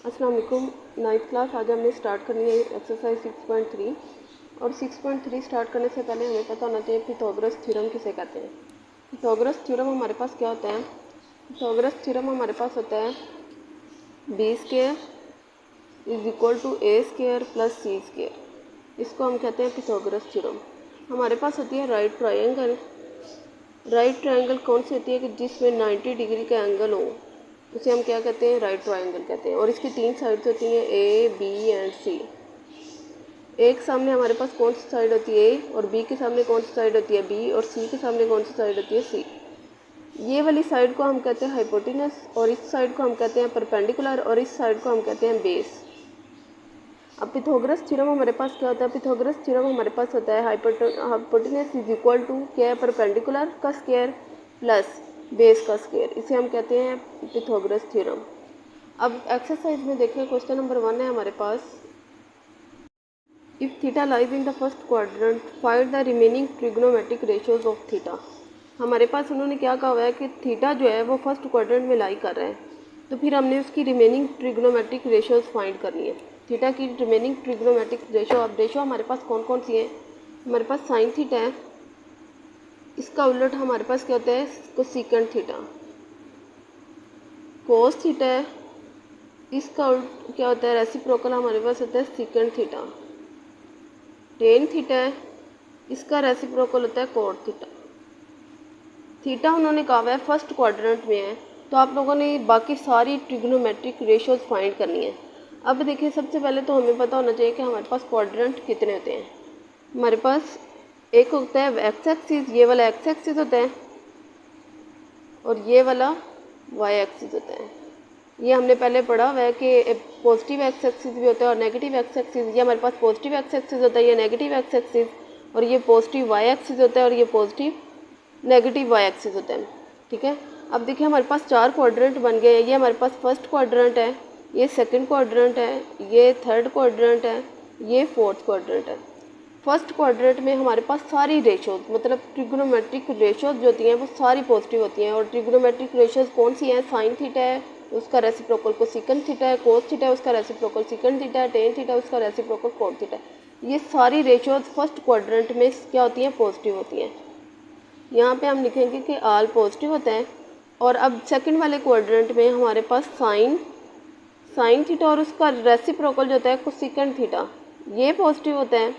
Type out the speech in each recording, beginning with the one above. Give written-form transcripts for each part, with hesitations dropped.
अस्सलाम वालेकुम। 9th class आज हमने स्टार्ट करनी है एक्सरसाइज 6.3 और 6.3 स्टार्ट करने से पहले हमें पता होना चाहिए पिथागोरस थ्योरम किसे कहते हैं। पिथागोरस थ्योरम हमारे पास क्या होता है? पिथागोरस थ्योरम हमारे पास होता है B square is equal to A square plus C square. इसको हम कहते हैं पिथागोरस थ्योरम। हमारे पास होती है राइट ट्रायंगल। राइट ट्रायंगल कौन सी होती है कि जिसमें 90 डिग्री का एंगल हो, उसे हम क्या कहते हैं? राइट ट्रायंगल कहते हैं। और इसकी 3 साइड्स होती हैं ए बी एंड सी। एक सामने हमारे पास कौन सी साइड होती है ए, और बी के सामने कौन सी साइड होती है बी, और सी के सामने कौन सी साइड होती है सी। ये वाली साइड को हम कहते हैं हाइपोटेनस, और इस साइड को हम कहते हैं परपेंडिकुलर, और इस साइड को हम कहते हैं बेस। अब पिथागोरस थ्योरम हमारे पास क्या होता है? पिथागोरस थ्योरम हमारे पास होता है हाइपोटेनस इज इक्वल टू क्या है? परपेंडिकुलर का स्क्वायर प्लस बेस का स्क्वायर। इसे हम कहते हैं पिथागोरस थ्योरम। अब एक्सरसाइज में देखिए क्वेश्चन नंबर 1 है हमारे पास, if theta lies in the first quadrant find the remaining trigonometric ratios of theta. हमारे पास उन्होंने क्या कहा हुआ है कि थीटा जो है वो फर्स्ट क्वाड्रेंट में लाई कर रहा है, तो फिर हमने उसकी रिमेनिंग ट्रिग्नोमेट्रिक रेशियोज फाइंड करनी है। थीटा की रिमेनिंग ट्रिग्नोमेट्रिक रेशियो, अब रेशियो हमारे पास कौन कौन सी है? हमारे पास साइन थीटा है, इसका उलट हमारे पास क्या होता है? Cosecant theta. कोस थीटा है, इसका उल्ट क्या होता है? रेसिप्रोकल हमारे पास होता है सेकेंट थीटा। टेन थीटा है, इसका रेसिप्रोकल होता है कोट थीटा। थीटा उन्होंने कहा है फर्स्ट क्वाड्रेंट में है, तो आप लोगों ने बाकी सारी ट्रिग्नोमेट्रिक रेशियोज फाइंड करनी है। अब देखिए सबसे पहले तो हमें पता होना चाहिए कि हमारे पास क्वाड्रेंट कितने होते हैं। हमारे पास एक होता है एक्स एक्सिस, ये वाला एक्स एक्सिस होता है, और ये वाला वाई एक्सिस होता है। ये हमने पहले पढ़ा हुआ है कि पॉजिटिव एक्स एक्सिस भी होता है और नेगेटिव एक्स एक्सिस। ये हमारे पास पॉजिटिव एक्स एक्सिस होता है, ये नेगेटिव एक्स एक्सिस, और ये पॉजिटिव वाई एक्सिस होता है, और ये पॉजिटिव नेगेटिव वाई एक्सिस होता है। ठीक है, अब देखिए हमारे पास 4 क्वाड्रेंट बन गए हैं। ये हमारे पास फर्स्ट क्वाड्रेंट है, ये सेकंड क्वाड्रेंट है, ये थर्ड क्वाड्रेंट है, ये फोर्थ क्वाड्रेंट है। फर्स्ट क्वाड्रेंट में हमारे पास सारी रेशियोज, मतलब ट्रिग्नोमेट्रिक रेशियोज जो होती हैं वो सारी पॉजिटिव होती हैं। और ट्रिग्नोमेट्रिक रेशियोज कौन सी हैं? साइन थीटा है, उसका रेसिप्रोकल कोसेकेंट थीटा है, कोस थीटा है, उसका रेसिप्रोकल सेकेंट थीटा है, टेन थीटा है, उसका रेसिप्रोकल कोट थीटा है। ये सारी रेशियोज फर्स्ट क्वाड्रेंट में क्या होती हैं? पॉजिटिव होती हैं। यहाँ पे हम लिखेंगे कि ऑल पॉजिटिव होता है। और अब सेकंड वाले क्वाड्रेंट में हमारे पास साइन थीटा और उसका रेसिप्रोकल जो होता है कोसेकेंट थीटा, ये पॉजिटिव होता है।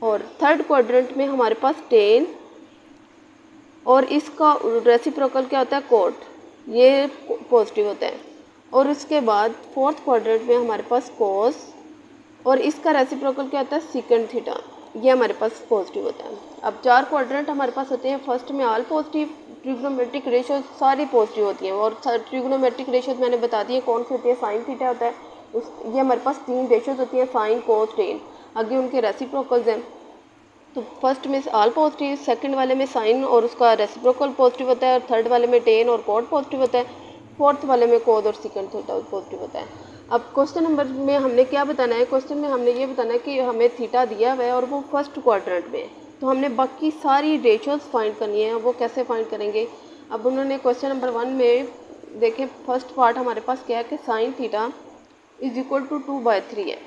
और थर्ड क्वाड्रेंट में हमारे पास टेन और इसका रेसिप्रोकल क्या होता है? कोट, ये पॉजिटिव होता है। और उसके बाद फोर्थ क्वाड्रेंट में हमारे पास कोस और इसका रेसिप्रोकल क्या होता है? सेकेंट थीटा, ये हमारे पास पॉजिटिव होता है। अब 4 क्वाड्रेंट हमारे पास होते हैं। फर्स्ट में ऑल पॉजिटिव, ट्रिग्नोमेट्रिक रेशियोज सारी पॉजिटिव होती हैं। और ट्रिग्नोमेट्रिक रेशियोज मैंने बता दी है कौन सी होती है? साइन थीटा होता है, ये हमारे पास 3 रेशियोज होती हैं, साइन कोस टेन। आगे उनके रेसिप्रोकल्स हैं। तो फर्स्ट में ऑल पॉजिटिव, सेकंड वाले में साइन और उसका रेसिप्रोकल पॉजिटिव होता है, और थर्ड वाले में टेन और कोट पॉजिटिव होता है, फोर्थ वाले में कोस और सेकंड थीटा पॉजिटिव होता है। अब क्वेश्चन नंबर में हमने क्या बताना है? क्वेश्चन में हमने ये बताना है कि हमें थीटा दिया हुआ है और वो फर्स्ट क्वाड्रेंट में है, तो हमने बाकी सारी रेशियोज फाइंड करनी है। वो कैसे फाइंड करेंगे? अब उन्होंने क्वेश्चन नंबर 1 में देखें फर्स्ट पार्ट हमारे पास क्या है कि sine theta is equal to 2/3 है।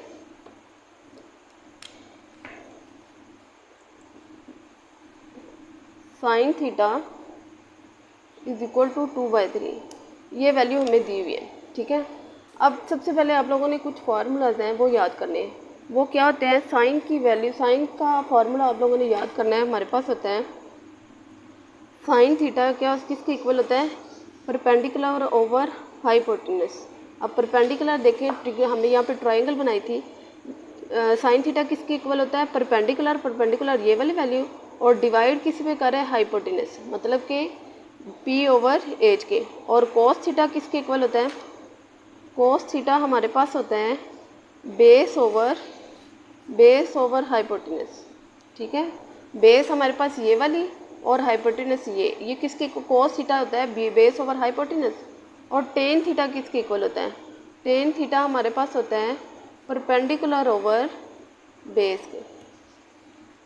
Sine theta is equal to 2/3, ये वैल्यू हमें दी हुई है। ठीक है, अब सबसे पहले आप लोगों ने कुछ फार्मूलाज हैं वो याद करने हैं। वो क्या होते हैं? साइन की वैल्यू, साइन का फार्मूला आप लोगों ने याद करना है। हमारे पास होता है साइन थीटा क्या किसके इक्वल होता है? Perpendicular over hypotenuse. अब परपेंडिकुलर देखें, हमने यहाँ पे ट्रायंगल बनाई थी। साइन थीटा किसके इक्वल होता है? परपेंडिकुलर, परपेंडिकुलर ये वाली वैल्यू, और डिवाइड किसी पे कर रहे हैं? हाइपोटेनस, मतलब कि पी ओवर एच के। और कोस थीटा किसके इक्वल होता है? कोस थीटा हमारे पास होता है बेस ओवर हाइपोटेनस। ठीक है, बेस हमारे पास ये वाली और हाइपोटेनस ये किसके? कोस थीटा होता है बेस ओवर हाइपोटेनस। और टेन थीटा किसके इक्वल होता है? टेन थीटा हमारे पास होता है परपेंडिकुलर ओवर बेस के।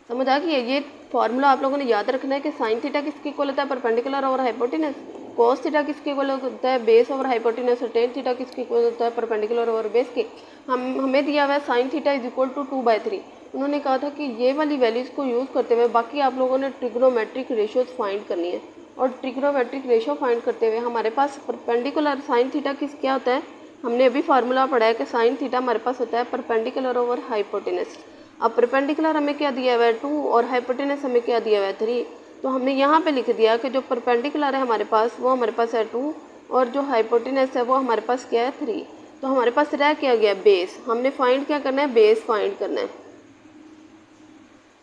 समझ आ गई है? ये फॉर्मूला आप लोगों ने याद रखना है कि साइन थीटा किसके इक्वल होता है? Perpendicular over hypotenuse. Cos theta किसके इक्वल होता है, बेस ओवर हाइपोटेनस, और टेन थीटा किसके इक्वल होता है, परपेंडिकुलर ओवर बेस के। हमें दिया हुआ है sine theta is equal to 2/3। उन्होंने कहा था कि ये वाली वैल्यूज़ को यूज़ करते हुए बाकी आप लोगों ने ट्रिग्नोमेट्रिक रेशियोज फाइंड करनी है, और ट्रिग्नोमेट्रिक रेशियो फाइंड करते हुए हमारे पास परपेंडिकुलर साइन थीटा क्या होता है, हमने अभी फार्मूला पढ़ा है कि साइन थीटा हमारे पास होता है परपेंडिकुलर ओवर हाइपोटेनस। अब परपेंडिकुलर हमें क्या दिया हुआ है 2, और हाइपोटेनस हमें क्या दिया हुआ है 3। तो हमने यहाँ पे लिख दिया कि जो परपेंडिकुलर है हमारे पास वो हमारे पास है 2, और जो हाइपोटेनस है वो हमारे पास क्या है 3। तो हमारे पास रह क्या गया, बेस। हमने फाइंड क्या करना है, बेस फाइंड करना है।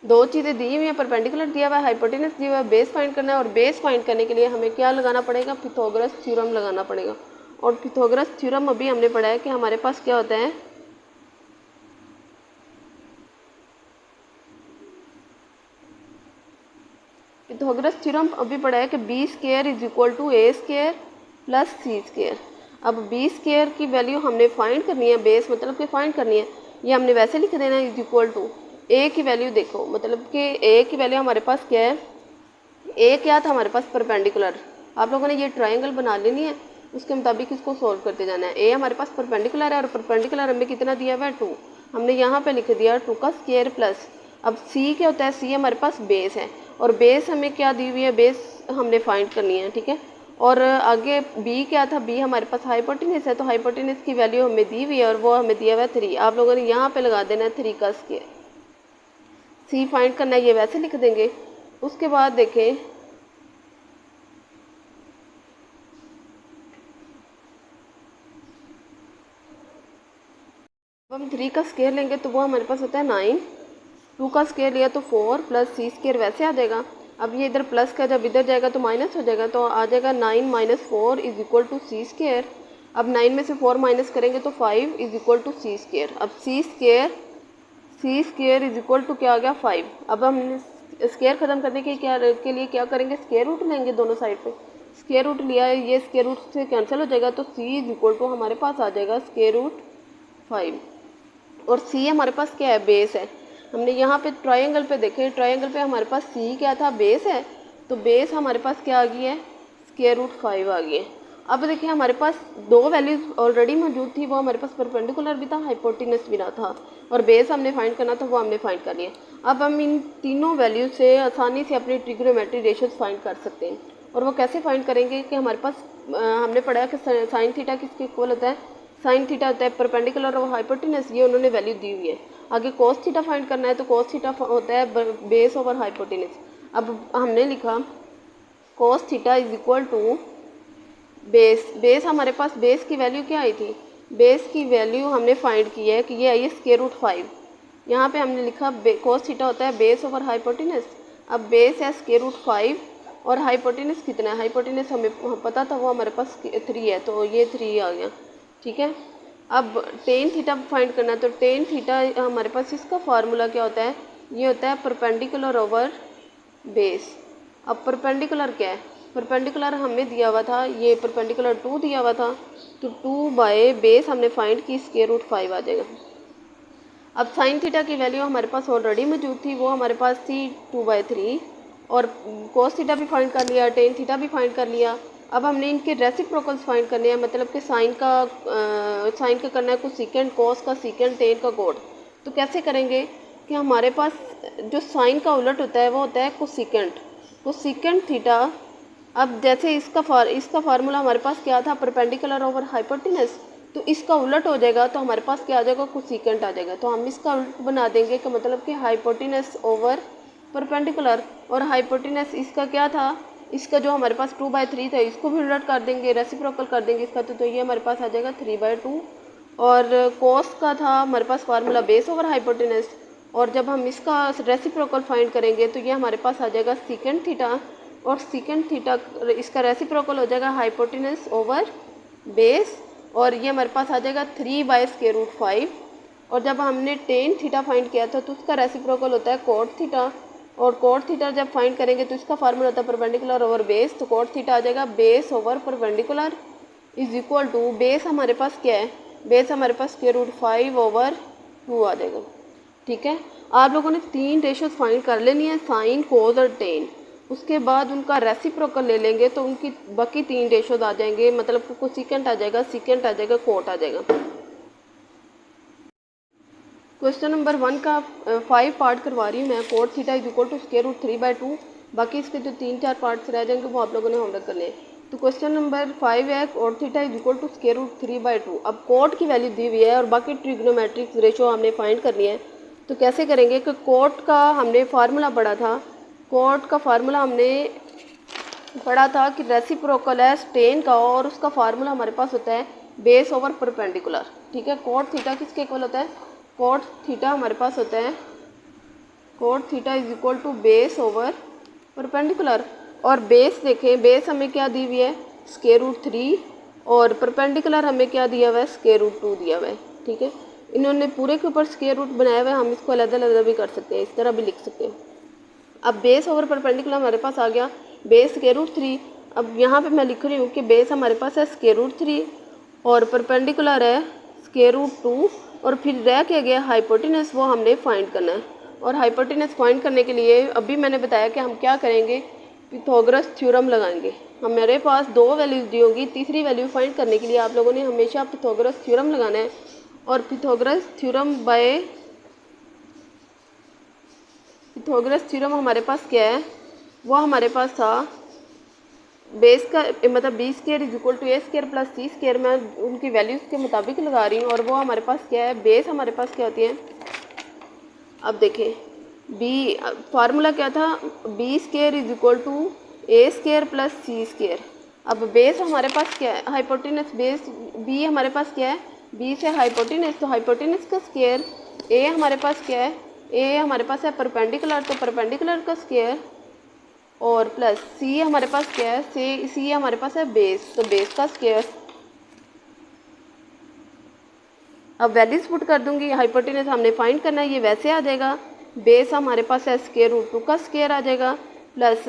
दो चीज़ें दी हुई है, परपेंडिकुलर दिया हुआ है, हाइपोटेनस दिया हुआ है, बेस फाइंड करना है। और बेस फाइंड करने के लिए हमें क्या लगाना पड़ेगा, पिथागोरस थ्योरम लगाना पड़ेगा। और पिथागोरस थ्योरम अभी हमने पढ़ा है कि हमारे पास क्या होता है, पिथागोरस थ्योरम अभी पढ़ा है कि B square is equal to A square plus C square. अब बी स्क्वायर की वैल्यू हमने फाइंड करनी है, बेस मतलब कि फाइंड करनी है, ये हमने वैसे लिख देना है इज इक्वल टू ए की वैल्यू। देखो मतलब कि ए की वैल्यू हमारे पास क्या है, ए क्या था हमारे पास परपेंडिकुलर। आप लोगों ने ये ट्रायंगल बना लेनी है, उसके मुताबिक इसको सॉल्व करते जाना है। ए हमारे पास परपेंडिकुलर है, और परपेंडिकुलर हमें कितना दिया हुआ है 2। हमने यहाँ पे लिख दिया 2 का स्क्वायर प्लस। अब सी क्या होता है, सी हमारे पास बेस है, और बेस हमें क्या दी हुई है, बेस हमने फाइंड करनी है, ठीक है। और आगे बी क्या था, बी हमारे पास हाइपोटेनस है, तो हाइपोटेनस की वैल्यू हमें दी हुई है, और वो हमें दिया हुआ है 3। आप लोगों ने यहाँ पे लगा देना है 3 का स्क्वायर। सी फाइंड करना है, ये वैसे लिख देंगे। उसके बाद देखें, अब हम 3 का स्क्वायर लेंगे तो वो हमारे पास होता है 9। 2 का स्क्वायर लिया तो 4 प्लस सी स्क्वायर वैसे आ जाएगा। अब ये इधर प्लस का जब इधर जाएगा तो माइनस हो जाएगा, तो आ जाएगा 9 minus 4 is equal to C square. अब 9 में से 4 माइनस करेंगे तो 5 is equal to C square. अब C square is equal to क्या आ गया, 5। अब हम स्क्वायर ख़त्म करने के लिए क्या करेंगे, स्क्वायर रूट लेंगे दोनों साइड पे। स्क्वायर रूट लिया है, ये स्क्वायर रूट से कैंसिल हो जाएगा, तो सी इज इक्वल टू हमारे पास आ जाएगा स्क्वायर रूट 5। और सी हमारे पास क्या है, बेस है। हमने यहाँ पे ट्रायंगल पे देखे, ट्रायंगल पे हमारे पास सी क्या था, बेस है, तो बेस हमारे पास क्या आ गई है, स्क्वायर रूट 5 आ गई है। अब देखिए हमारे पास दो वैल्यूज ऑलरेडी मौजूद थी, वो हमारे पास परपेंडिकुलर भी था, हाइपोटेनस भी ना था, और बेस हमने फाइंड करना था, वो हमने फाइंड कर लिया। अब हम इन तीनों वैल्यूज से आसानी से अपनी ट्रिग्नोमेट्रिक रेशियोज फाइंड कर सकते हैं। और वो कैसे फाइंड करेंगे कि हमारे पास हमने पढ़ा कि साइन थीटा किसके इक्वल होता है, साइन थीटा होता है परपेंडिकुलर और हाइपोटेनस, ये उन्होंने वैल्यू दी हुई है। आगे कोस थीटा फाइंड करना है, तो कोस थीटा होता है बेस ओवर हाइपोटेनस। अब हमने लिखा cos theta is equal to base हमारे पास बेस की वैल्यू क्या आई थी, बेस की वैल्यू हमने फाइंड की है कि ये आई है स्क्वायर रूट 5। यहाँ पे हमने लिखा कोस थीटा होता है बेस ओवर हाइपोटेनस। अब बेस है स्क्वायर रूट 5, और हाइपोटेनस कितना है, हाइपोटेनस हमें पता था वो हमारे पास 3 है, तो ये 3 आ गया, ठीक है। अब टेन थीटा फाइंड करना है, तो टेन थीटा हमारे पास इसका फार्मूला क्या होता है, ये होता है परपेंडिकुलर ओवर बेस। अब परपेंडिकुलर क्या है, परपेंडिकुलर हमें दिया हुआ था, ये परपेंडिकुलर 2 दिया हुआ था, तो 2 बाय बेस हमने फाइंड की स्क्वायर रूट 5 आ जाएगा। अब साइन थीटा की वैल्यू हमारे पास ऑलरेडी मौजूद थी, वो हमारे पास थी 2/3, और कोस थीटा भी फाइंड कर लिया, टेन थीटा भी फाइंड कर लिया। अब हमने इनके रेसिप्रोकल्स फाइंड करने हैं, मतलब कि साइन का करना है कुछ सीकेंड, कोस का सीकेंड, टेन का कोड। तो कैसे करेंगे कि हमारे पास जो साइन का उलट होता है वो होता है कोसेकेंड थीटा। अब जैसे इसका फार्मूला हमारे पास क्या था, परपेंडिकुलर ओवर हाइपोटेनस, तो इसका उलट हो जाएगा, तो हमारे पास क्या आ जाएगा, कोसेकेंट आ जाएगा। तो हम इसका उलट बना देंगे कि मतलब कि हाइपोटेनस ओवर परपेंडिकुलर, और हाइपोटेनस इसका क्या था, इसका जो हमारे पास 2/3 था, इसको भी उलट कर देंगे, रेसिप्रोकल कर देंगे इसका, तो ये हमारे पास आ जाएगा 3/2। और कोस का था हमारे पास फार्मूला बेस ओवर हाइपोटेनस, और जब हम इसका रेसिप्रोकल फाइंड करेंगे तो ये हमारे पास आ जाएगा सीकेंड थीटा, और सीकेंड थीटा इसका रेसिप्रोकल हो जाएगा हाइपोटेनस ओवर बेस, और ये हमारे पास आ जाएगा 3/√5। और जब हमने टेन थीटा फाइंड किया था तो उसका रेसिप्रोकल होता है कोट थीटा, और कोट थीटा जब फाइंड करेंगे तो इसका फार्मूला होता है परपेंडिकुलर ओवर बेस, तो कोट थीटा आ जाएगा base over perpendicular is equal to, base हमारे पास क्या है, बेस हमारे पास √5/2 आ जाएगा, ठीक है। आप लोगों ने 3 रेशियोज फाइंड कर लेनी है, साइन, कोस और टेन। उसके बाद उनका रेसिप्रोकल ले लेंगे तो उनकी बाकी 3 रेशोज आ जाएंगे, मतलब कोसिकेंट आ जाएगा, सीकेंट आ जाएगा, कोट आ जाएगा। क्वेश्चन नंबर 1 का 5 पार्ट करवा रही हूँ मैं। Cot theta is equal to square root 3/2। बाकी इसके जो 3-4 पार्ट्स रह जाएंगे वो आप लोगों ने होमवर्क करने हैं। तो क्वेश्चन नंबर 5 है cot theta is equal to square root 3/2। अब कोट की वैल्यू दी हुई है और बाकी ट्रिग्नोमेट्रिक रेशो हमने फाइंड करनी है। तो कैसे करेंगे कि कोट का हमने फार्मूला पढ़ा था, कोट का फार्मूला हमने पढ़ा था कि रेसिप्रोकल है स्टेन का, और उसका फार्मूला हमारे पास होता है बेस ओवर परपेंडिकुलर। ठीक है, कोट थीटा किसके इक्वल होता है? कोट थीटा हमारे पास होता है, cot theta is equal to base over perpendicular. और बेस देखें, बेस हमें क्या दी हुई है? स्क्वायर रूट 3, और परपेंडिकुलर हमें क्या दिया हुआ है? स्क्वायर रूट 2 दिया हुआ है। ठीक है, इन्होंने पूरे के ऊपर स्क्वायर रूट बनाया हुआ है, हम इसको अलग अलग भी कर सकते हैं, इस तरह भी लिख सकते हैं। अब बेस ओवर परपेंडिकुलर हमारे पास आ गया बेस स्क्वायर रूट 3। अब यहाँ पे मैं लिख रही हूँ कि बेस हमारे पास है स्क्वायर रूट 3 और परपेंडिकुलर है स्क्वायर रूट 2, और फिर रह के गया हाइपोटेनस, वो हमने फाइंड करना है। और हाइपोटेनस फाइंड करने के लिए अभी मैंने बताया कि हम क्या करेंगे, पिथागोरस थ्योरम लगाएंगे। हमारे पास 2 वैल्यूज दी होगी, तीसरी वैल्यू फाइंड करने के लिए आप लोगों ने हमेशा पिथागोरस थ्योरम लगाना है। और पिथागोरस थ्योरम हमारे पास क्या है? वो हमारे पास था बेस का मतलब B square is equal to A square plus C square. मैं उनकी वैल्यूज़ के मुताबिक लगा रही हूँ। और वो हमारे पास क्या है? बेस हमारे पास क्या होती है? अब देखें, बी फार्मूला क्या था? B square is equal to A square plus C square. अब बेस हमारे पास क्या है? हाइपोटेनस। बेस बी हमारे पास क्या है? बी से हाइपोटेनस, तो हाइपोटेनस का स्क्वायर। ए हमारे पास क्या है? ए हमारे पास है परपेंडिकुलर, तो परपेंडिकुलर का स्क्वायर, और प्लस सी हमारे पास क्या है? सी हमारे पास है बेस, तो बेस का स्क्वायर। अब वैल्यूज पुट कर दूंगी, हाइपोटेनस हमने फाइंड करना है, ये वैसे आ जाएगा। बेस हमारे पास है स्क्वायर रूट 2 का स्क्वायर आ जाएगा, प्लस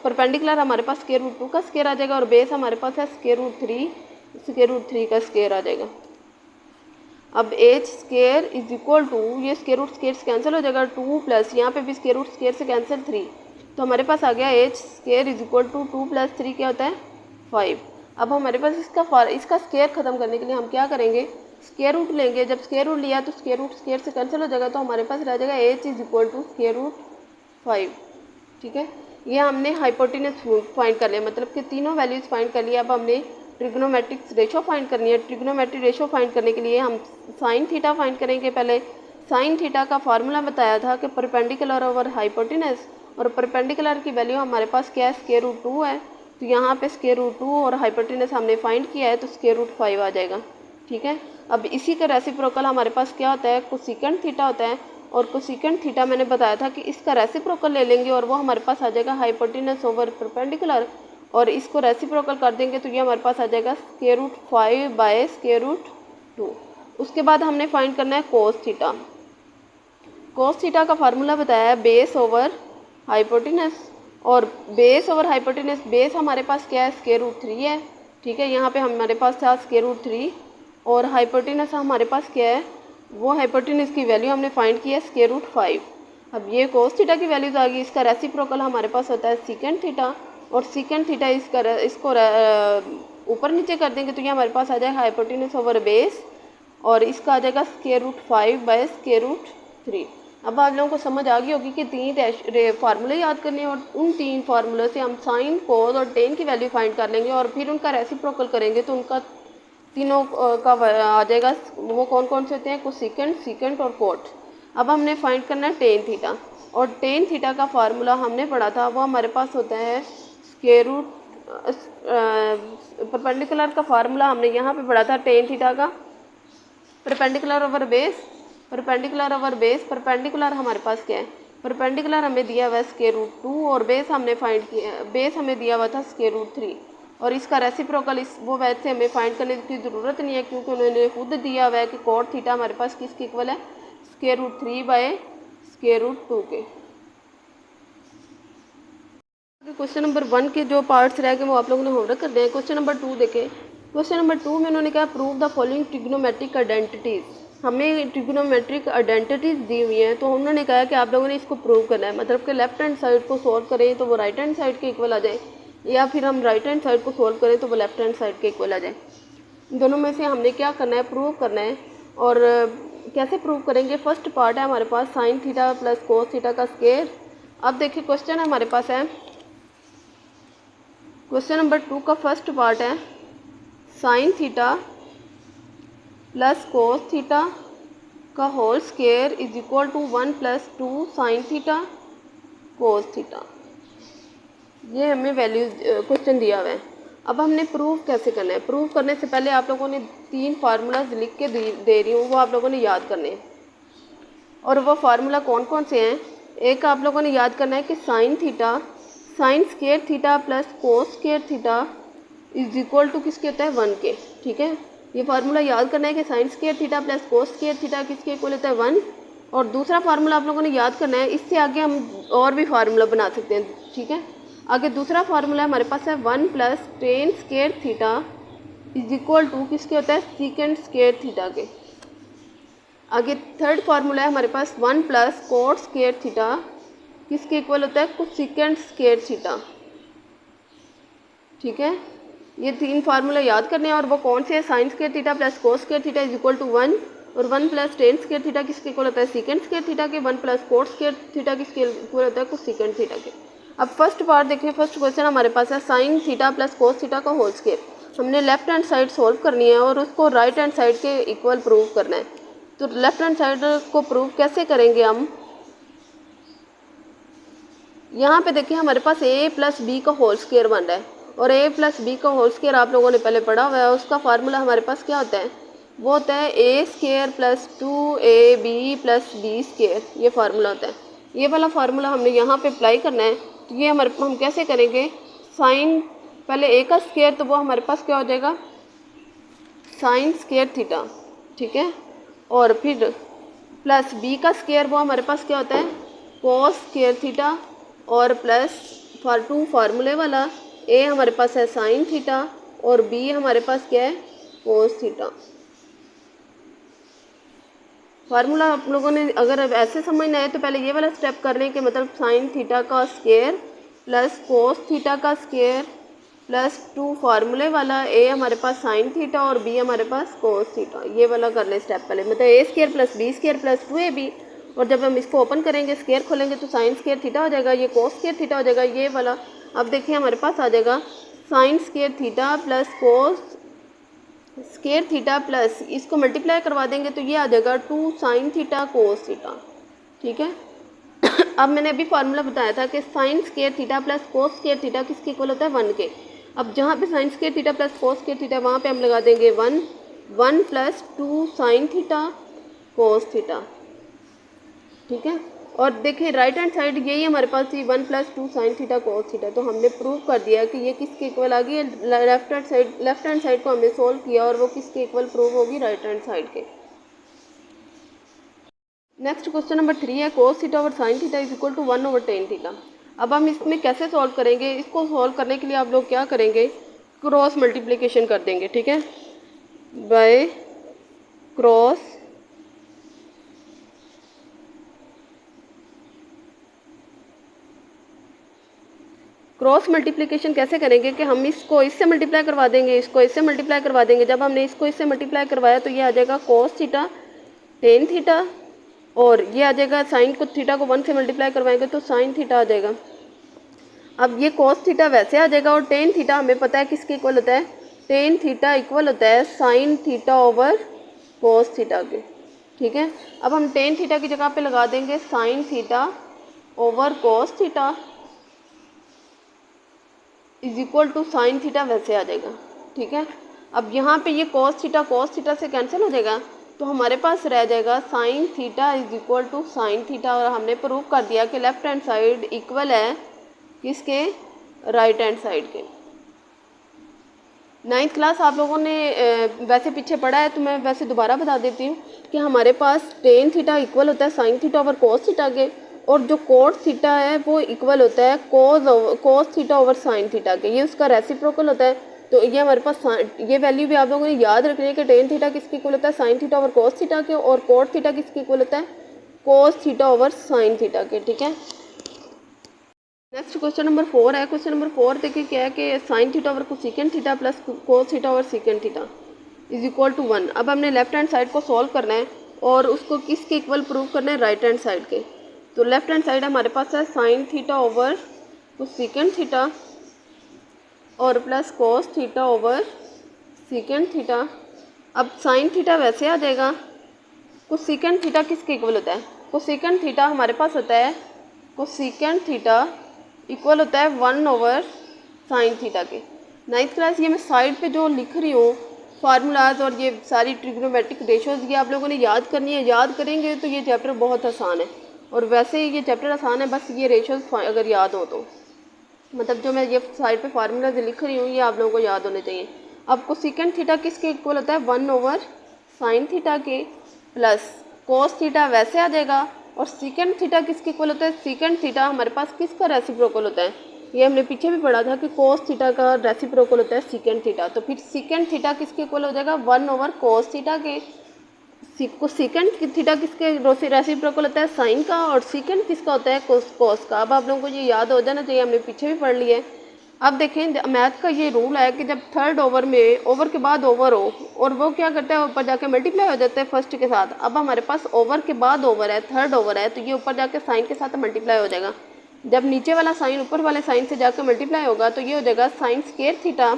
परपेंडिकुलर हमारे पास स्क्वायर रूट 2 का स्क्वायर आ जाएगा, और बेस हमारे पास है स्क्वायर रूट 3 का स्क्वायर आ जाएगा। अब H square is equal to, ये स्क्वायर रूट स्क्वायर से कैंसिल हो जाएगा, 2 प्लस यहाँ पे भी स्क्वायर रूट स्क्वायर से कैंसिल 3, तो हमारे पास आ गया H square is equal to 2 plus 3 क्या होता है? 5। अब हमारे पास इसका स्क्वायर ख़त्म करने के लिए हम क्या करेंगे? स्क्वायर रूट लेंगे। जब स्क्वायर रूट लिया तो स्क्वायर रूट स्क्वायर से कैंसिल हो जाएगा, तो हमारे पास रह जाएगा H is equal to square root 5। ठीक है, ये हमने हाइपोटेनस फाइंड कर लिया, मतलब कि तीनों वैल्यूज फाइंड कर लिया। अब हमने ट्रिग्नोमेट्रिक रेशो फाइंड करनी है। ट्रिग्नोमेट्रिक रेशो फाइंड करने के लिए हम साइन थीटा फाइंड करेंगे। पहले साइन थीटा का फार्मूला बताया था कि परपेंडिकुलर ओवर हाइपोटेनस, और परपेंडिकुलर की वैल्यू हमारे पास क्या है? स्क्वायर रूट 2 है, तो यहाँ पे स्क्वायर रूट 2 और हाइपोटेनस हमने फाइंड किया है, तो स्क्वायर रूट 5 आ जाएगा। ठीक है, अब इसी का रेसिप्रोकल हमारे पास क्या होता है? कोसिकेंट थीटा होता है, और कोसिकेंट थीटा मैंने बताया था कि इसका रेसिप्रोकल ले लेंगे और वो हमारे पास आ जाएगा हाइपोटेनस ओवर परपेंडिकुलर, और इसको रेसिप्रोकल कर देंगे तो ये हमारे पास आ जाएगा square root 5 by square root 2। उसके बाद हमने फाइंड करना है कोस थीटा। कोस थीटा का फार्मूला बताया है बेस ओवर हाइपोटेनस, और बेस ओवर हाइपोटेनस, बेस हमारे पास क्या है? स्क्वायर रूट 3 है। ठीक है, यहाँ पे हमारे पास था स्क्वायर रूट 3, और हाइपोटेनस हमारे पास क्या है? वो हाइपोटेनस की वैल्यू हमने फाइंड की है स्क्वायर रूट 5। अब ये कोस थीटा की वैल्यूज आ गई। इसका रेसिप्रोकल हमारे पास होता है सीकेंट थीटा, और सीकेंट थीटा इसको ऊपर नीचे कर देंगे तो ये हमारे पास आ जाएगा हाइपोटेनस ओवर बेस, और इसका आ जाएगा square root 5 by square root 3। अब आप लोगों को समझ आ गई होगी कि 3 फार्मूले याद करने हैं, और उन 3 फार्मूले से हम साइन, कोस और टेन की वैल्यू फाइंड कर लेंगे, और फिर उनका रेसिप्रोकल करेंगे तो उनका तीनों का आ जाएगा। वो कौन कौन से होते हैं? कोसिकेंट, सीकेंट और कोट। अब हमने फाइंड करना है टेन थीटा, और टेन थीटा का फार्मूला हमने पढ़ा था, वो हमारे पास होता है स्क्वायर रूट, परपेंडिकुलर का फार्मूला हमने यहाँ पे पढ़ा था टेन थीटा का, perpendicular over base, perpendicular over base. Perpendicular हमारे पास क्या है? परपेंडिकुलर हमें दिया हुआ है स्क्वायर रूट 2, और बेस हमने फाइंड किया, बेस हमें दिया हुआ था स्क्वायर रूट 3, और इसका रेसिप्रोकल वो वैसे हमें फाइंड करने की ज़रूरत नहीं है, क्योंकि उन्होंने खुद दिया हुआ है कि कोट थीटा हमारे पास किसके इक्वल है? Square root 3 by square root 2 के। क्वेश्चन नंबर 1 के जो पार्ट्स रह गए वो आप लोगों ने होमवर्क करने हैं। क्वेश्चन नंबर 2 देखें। क्वेश्चन नंबर 2 में उन्होंने कहा prove the following trigonometric identities. हमें ट्रिग्नोमेट्रिक आइडेंटिटीज दी हुई हैं, तो उन्होंने कहा कि आप लोगों ने इसको प्रूव करना है, मतलब कि लेफ्ट हैंड साइड को सॉल्व करें तो वो राइट हैंड साइड के इक्वल आ जाए, या फिर हम राइट हैंड साइड को सॉल्व करें तो वो लेफ्ट हैंड साइड के इक्वल आ जाए। दोनों में से हमने क्या करना है, प्रूव करना है। और कैसे प्रूव करेंगे, फर्स्ट पार्ट है हमारे पास sine theta plus cos theta का स्क्वायर। अब देखिए क्वेश्चन हमारे पास है, क्वेश्चन नंबर 2 का फर्स्ट पार्ट है sine theta plus cos theta का whole square is equal to 1 + 2 sine theta cos theta. ये हमें वैल्यूज क्वेश्चन दिया हुआ है। अब हमने प्रूव कैसे करना है, प्रूव करने से पहले आप लोगों ने 3 फार्मूलाज लिख के दे रही हूँ, वो आप लोगों ने याद करने हैं। और वो फार्मूला कौन कौन से हैं, एक आप लोगों ने याद करना है कि sine theta sine square theta plus cos square theta is equal to किसके होता है, 1 के। ठीक है, ये फार्मूला याद करना है कि sign square theta plus cos square theta किसके इक्वल होता है, 1। और दूसरा फार्मूला आप लोगों ने याद करना है, इससे आगे हम और भी फार्मूला बना सकते हैं। ठीक है, आगे दूसरा फार्मूला हमारे पास है 1 + tan square theta is equal to किसके होता है, सीकेंड स्क्वायर थीटा के। आगे थर्ड फार्मूला है हमारे पास 1 + cot स्क्वायर थीटा किसके इक्वल होता है, कुछ सीकेंड स्क्वायर थीटा। ठीक है, ये 3 फार्मूला याद करने हैं, और वो कौन से हैं, sine square theta plus cos square theta is equal to 1, और 1 + tan स्क्वायर थीटा किसके इक्वल होता है, सीकेंड स्क्वायर थीटा के। 1 + cot स्क्वायर थीटा किसके इक्वल होता है, कुछ सीकेंड थीटा के। अब फर्स्ट पार्ट देखिए, फर्स्ट क्वेश्चन हमारे पास है sine theta plus cos theta का होल स्क्वायर। हमने लेफ्ट हैंड साइड सॉल्व करनी है और उसको राइट हैंड साइड के इक्वल प्रूव करना है। तो लेफ्ट हैंड साइड को प्रूव कैसे करेंगे हम, यहाँ पे देखिए हमारे पास a + b का होल स्क्वायर बन रहा है, और a + b का होल स्क्वायर आप लोगों ने पहले पढ़ा हुआ है। उसका फार्मूला हमारे पास क्या होता है, वो होता है a² + 2ab + b²। ये फार्मूला होता है। ये वाला फार्मूला हमने यहाँ पे अप्लाई करना है। तो ये हम कैसे करेंगे, साइन पहले a का स्क्वायर, तो वो हमारे पास क्या हो जाएगा, साइन स्क्वायर थीटा। ठीक है, और फिर प्लस b का स्क्वायर, वो हमारे पास क्या होता है, कोस स्क्वायर थीटा, और प्लस 2 फार्मूले वाला a हमारे पास है साइन थीटा, और b हमारे पास क्या है, कोस थीटा। फार्मूला आप लोगों ने अगर ऐसे समझना है तो पहले ये वाला स्टेप कर लें कि मतलब साइन थीटा का स्क्वायर प्लस कोस थीटा का स्क्वायर प्लस 2 फार्मूले वाला a हमारे पास साइन थीटा और b हमारे पास कोस थीटा। ये वाला कर लें स्टेप पहले, मतलब a² + b² + 2ab। और जब हम इसको ओपन करेंगे, स्क्वायर खोलेंगे, तो साइन स्क्वायर थीटा हो जाएगा, ये कोस स्क्वायर थीटा हो जाएगा, ये वाला। अब देखिए हमारे पास आ जाएगा sign square theta plus cos square theta plus, इसको मल्टीप्लाई करवा देंगे तो ये आ जाएगा 2 साइन थीटा कोस थीटा। ठीक है, अब मैंने अभी फार्मूला बताया था कि sign square theta plus cos square theta किसके इक्वल होता है, 1 के। अब जहाँ पे sign square theta plus cos square theta, वहाँ पे हम लगा देंगे 1 + 2 साइन थीटा कोस थीटा। ठीक है, और देखिए राइट हैंड साइड यही हमारे पास थी, 1 + 2 साइन थीटा कोस थीटा। तो हमने प्रूव कर दिया कि ये किसके इक्वल आ गई है, लेफ्ट हैंड साइड को हमने सोल्व किया, और वो किसके इक्वल प्रूव होगी, राइट हैंड साइड के। नेक्स्ट क्वेश्चन नंबर 3 है cos theta over sine theta is equal to 1/tan theta. अब हम इसमें कैसे सॉल्व करेंगे, इसको सॉल्व करने के लिए आप लोग क्या करेंगे, क्रॉस मल्टीप्लिकेशन कर देंगे। ठीक है, बाय क्रॉस मल्टीप्लिकेशन कैसे करेंगे कि हम इसको इससे मल्टीप्लाई करवा देंगे, इसको इससे मल्टीप्लाई करवा देंगे। जब हमने इसको इससे मल्टीप्लाई करवाया तो ये आ जाएगा कोस थीटा टेन थीटा, और ये आ जाएगा साइन को थीटा को 1 से मल्टीप्लाई करवाएंगे तो साइन थीटा आ जाएगा। अब ये कोस थीटा वैसे आ जाएगा, और टेन थीटा हमें पता है किसके इक्वल होता है, टेन थीटा इक्वल होता है sine theta over cos theta के। ठीक है, अब हम टेन थीटा की जगह पे लगा देंगे sine theta over cos theta is equal to sine theta वैसे आ जाएगा। ठीक है, अब यहाँ पे ये कोस थीटा से कैंसिल हो जाएगा, तो हमारे पास रह जाएगा sine theta is equal to sine theta. और हमने प्रूव कर दिया कि लेफ्ट हैंड साइड इक्वल है किसके, राइट हैंड साइड के। 9th क्लास आप लोगों ने वैसे पीछे पढ़ा है, तो मैं वैसे दोबारा बता देती हूँ कि हमारे पास टेन थीटा इक्वल होता है sine theta over cos theta के, और जो कोट थीटा है वो इक्वल होता है cos theta over sine theta के। ये उसका रेसिप्रोकल होता है। तो ये हमारे पास ये वैल्यू भी आप लोगों ने याद रखनी है कि टेन थीटा किसके इक्वल होता है sine theta over cos theta के, और कोट थीटा किसके इक्वल होता है cos theta over sine theta के। ठीक है, नेक्स्ट क्वेश्चन नंबर 4 है। क्वेश्चन नंबर 4 देखिए क्या है कि sine theta over cosecant theta plus cos theta over secant theta is equal to 1। अब हमने लेफ्ट हैंड साइड को सॉल्व करना है और उसको किसके इक्वल प्रूव करना है राइट हैंड साइड के। तो लेफ्ट हैंड साइड हमारे पास है sine theta over cosecant theta और plus cos theta over secant theta. अब साइन थीटा वैसे आ जाएगा, कोसेकेंट थीटा किसके इक्वल होता है, कोसेकेंट थीटा हमारे पास होता है कोसेकेंट थीटा इक्वल होता है 1 ओवर साइन थीटा के। 9th क्लास ये मैं साइड पे जो लिख रही हूँ फार्मूलाज और ये सारी ट्रिग्नोमेट्रिक रेशोज़ ये आप लोगों ने याद करनी है। याद करेंगे तो ये चैप्टर बहुत आसान है, और वैसे ही ये चैप्टर आसान है, बस ये रेशोज़ अगर याद हो तो, मतलब जो मैं ये साइड पे फार्मूलाज लिख रही हूँ ये आप लोगों को याद होने चाहिए। अब कोसेकेंट थीटा किसके इक्वल होता है 1 ओवर साइन थीटा के, प्लस कोस थीटा वैसे आ जाएगा, और सेकेंट थीटा किसके इक्वल होता है सेकेंट थीटा हमारे पास किसका रेसिप्रोकल होता है, ये हमने पीछे भी पढ़ा था कि कोस थीटा का रेसिप्रोकल होता है सेकेंट थीटा। तो फिर सेकेंट थीटा किसके इक्वल हो जाएगा 1 ओवर कोस थीटा के। सेकेंट थीटा किसके रेसिप्रोकल होता है साइन का, और सेकेंड किसका होता है कोस का। अब आप लोगों को ये याद हो जाना चाहिए, हमने पीछे भी पढ़ लिया है। अब देखें मैथ का ये रूल है कि जब थर्ड ओवर में ओवर के बाद ओवर हो और वो क्या करता है ऊपर जाके मल्टीप्लाई हो जाता है फर्स्ट के साथ। अब हमारे पास ओवर के बाद ओवर है, थर्ड ओवर है, तो ये ऊपर जाके साइन के साथ मल्टीप्लाई हो जाएगा। जब नीचे वाला साइन ऊपर वाले साइन से जाकर मल्टीप्लाई होगा तो ये हो जाएगा साइन स्क्वायर थीटा,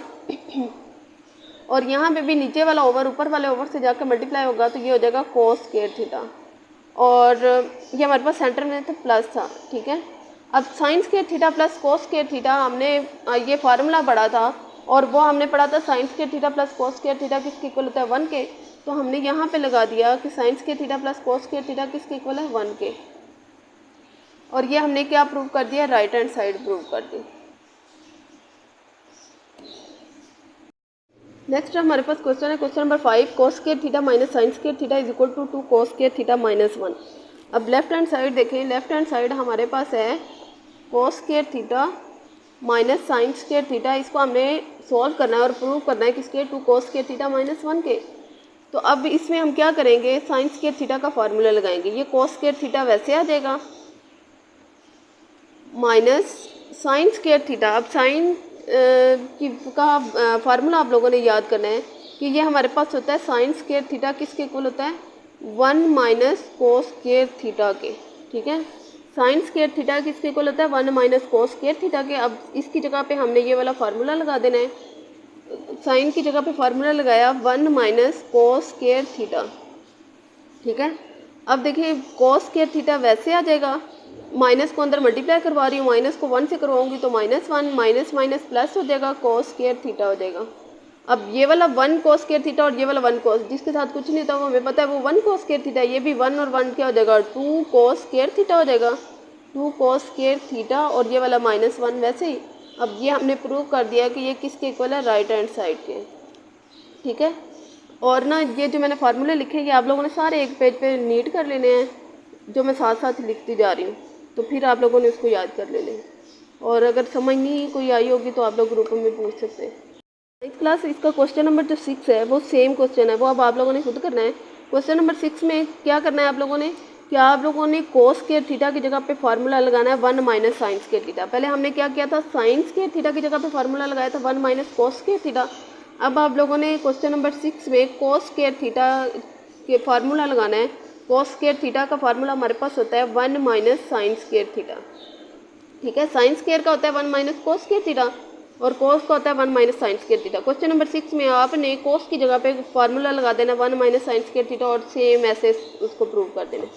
और यहाँ पे भी नीचे वाला ओवर ऊपर वाले ओवर से जाकर मल्टीप्लाई होगा तो ये हो जाएगा कोस स्क्वायर थीटा, और ये हमारे पास सेंटर में तो प्लस था। ठीक है, अब sign square theta plus cos square theta हमने ये फार्मूला पढ़ा था, और वो हमने पढ़ा था sign square theta plus cos square theta किसके इक्वल होता है 1 के। तो हमने यहाँ पे लगा दिया कि sign square theta plus cos square theta किसके इक्वल है 1 के, और ये हमने क्या प्रूव कर दिया राइट हैंड साइड प्रूव कर दी। नेक्स्ट हमारे पास क्वेश्चन है question number 5, cos square theta minus sine square theta is equal to 2 cos square theta minus 1। अब लेफ्ट हैंड साइड देखें, लेफ्ट हैंड साइड हमारे पास है cos square theta minus sine square theta, इसको हमने सॉल्व करना है और प्रूव करना है किसके 2 कोस स्क्वायर थीटा माइनस 1 के। तो अब इसमें हम क्या करेंगे साइन स्क्वायर थीटा का फार्मूला लगाएंगे, ये कोस स्क्वायर थीटा वैसे आ जाएगा माइनस साइन स्क्वायर थीटा। अब साइन का फार्मूला आप लोगों ने याद करना है कि ये हमारे पास होता है साइन स्क्वायर थीटा किसके इक्वल होता है 1 माइनस कोस स्क्वायर थीटा के। ठीक है, साइन स्क्वायर थीटा किसके इक्वल होता है 1 माइनस कोस स्क्वायर थीटा के। अब इसकी जगह पे हमने ये वाला फार्मूला लगा देना है, साइन की जगह पे फार्मूला लगाया 1 माइनस कोस स्क्वायर थीटा। ठीक है, अब देखिए कोस स्क्वायर थीटा वैसे आ जाएगा, माइनस को अंदर मल्टीप्लाई करवा रही हूँ, माइनस को 1 से करवाऊंगी तो -1 माइनस माइनस प्लस हो जाएगा कोस स्क्वायर थीटा हो जाएगा। अब ये वाला 1 कोस स्क्वायर थीटा और ये वाला 1 कोस, जिसके साथ कुछ नहीं था वो हमें पता है वो 1 कोस स्क्वायर थीटा, ये भी 1 और 1 क्या हो जाएगा 2 कोस स्क्वायर थीटा हो जाएगा, 2 कोस स्क्वायर थीटा, और ये वाला -1 वैसे ही। अब ये हमने प्रूव कर दिया कि ये किसके इक्वल है राइट हैंड साइड के। ठीक है, और ना ये जो मैंने फार्मूले लिखे ये आप लोगों ने सारे एक पेज पे नीट कर लेने हैं, जो मैं साथ साथ लिखती जा रही हूँ, तो फिर आप लोगों ने उसको याद कर लेने हैं। और अगर समझ नहीं कोई आई होगी तो आप लोग ग्रुप में पूछ सकते हैं। नेक्स्ट क्लास इसका क्वेश्चन नंबर जो 6 है वो सेम क्वेश्चन है, वो अब आप लोगों ने खुद करना है। क्वेश्चन नंबर 6 में क्या करना है आप लोगों ने, क्या आप लोगों ने कोस स्क्वायर थीटा की जगह पे फार्मूला लगाना है 1 माइनस साइन स्क्वायर थीटा। पहले हमने क्या किया था साइन स्क्वायर थीटा की जगह पे फार्मूला लगाया था 1 माइनस कोस स्क्वायर थीटा। अब आप लोगों ने क्वेश्चन नंबर 6 में कोस स्क्वायर थीटा के फार्मूला लगाना है। कोस स्क्वायर थीटा का फार्मूला हमारे पास होता है 1 माइनस साइन स्क्वायर थीटा। ठीक है, साइन स्क्वायर का होता है 1 माइनस कोस स्क्वायर थीटा और कोस का होता है 1 minus sine square theta. Question number 6 में आपने कोस की जगह पे फार्मूला लगा देना 1 माइनस साइन स्क्वायर थीटा और सेम ऐसे उसको प्रूव कर देना।